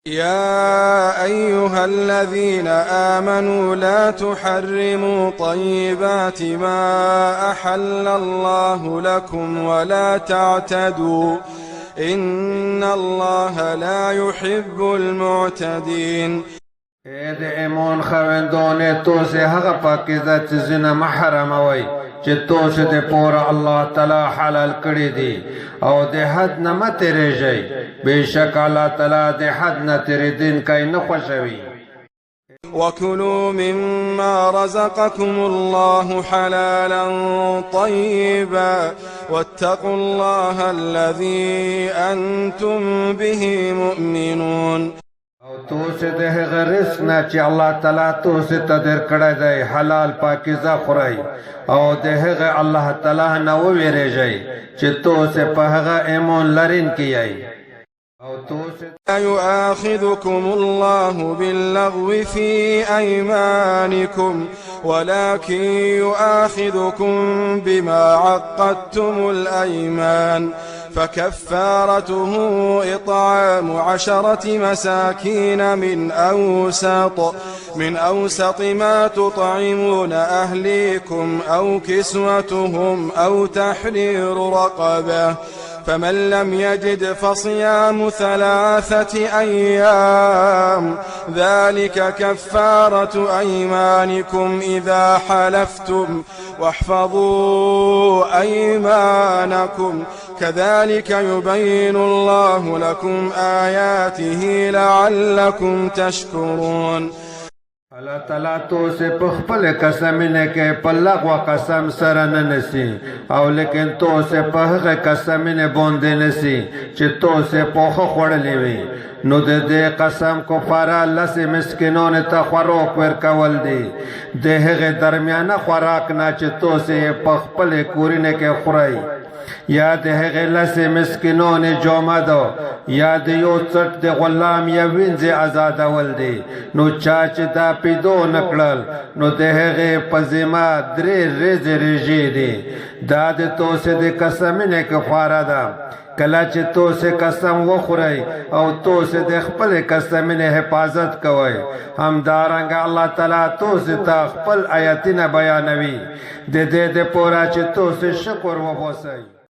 يا أيها الذين آمنوا لا تحرموا طيبات ما أحل الله لكم ولا تعتدوا إن الله لا يحب المعتدين. د ایمان خویندانې توسې هغه پاکیزه څیزونه مه حراموئ چې توسې د پوره الله تعالی حلال کړي دي او د حد نه مه تېرېږئ. بېشک الله تعالی د حد نه تېرېدونکی نه خوښوي. وكلوا مما رزقكم الله حلالا طيبا واتقوا الله الذي أنتم به مؤمنون. توسې د هغه رزق نه چې الله تعالی توسې ته درکړی دی حلال پاکیزه خورئ او د هغه الله تعالی نه وویرېږئ چې توسې په هغه ایمان لرونکي یئ. لا يؤاخذكم الله باللغو في أيمانكم ولكن يؤاخذكم بما عقدتم الأيمان فكفارته إطعام 10 مساكين من أوسط ما تطعمون أهليكم أو كسوتهم أو تحرير رقبة فمن لم يجد فصيام 3 أيام ذلك كفارة أيمانكم إذا حلفتم واحفظوا أيمانكم كذلك يبين الله لكم آياته لعلكم تشكرون. الله تعالی توسې په خپل قسمینه کې په لغوه قسم سره نه نسی او لیکن توسې په هغه قسمینه باندې نسی چې توسې پوخه خوړلې وي نو د دې قسم کفاره 10 مسکینانو ته خوراک ورکول دي د هغې درمیانه خوراک نه چې توسې په خپل کورینه کې خورئ یا د هغې 10 مسکینانو جامه ده یا د یو څټ د غلام یا وینځې ازادول دي نو چا چې دا پیدا نه کړل نو د هغې په ذمه 3 ورځې روژې دي. دا د توسې د قسمینې کفاره ده. کله چې توسې قسم وخورئ او توسې د خپل قسمینې حفاظت کوئ همدارنګه الله تعالی توسې ته خپل آیتونه بیانوي د دې دپاره چې توسې شکر وباسئ.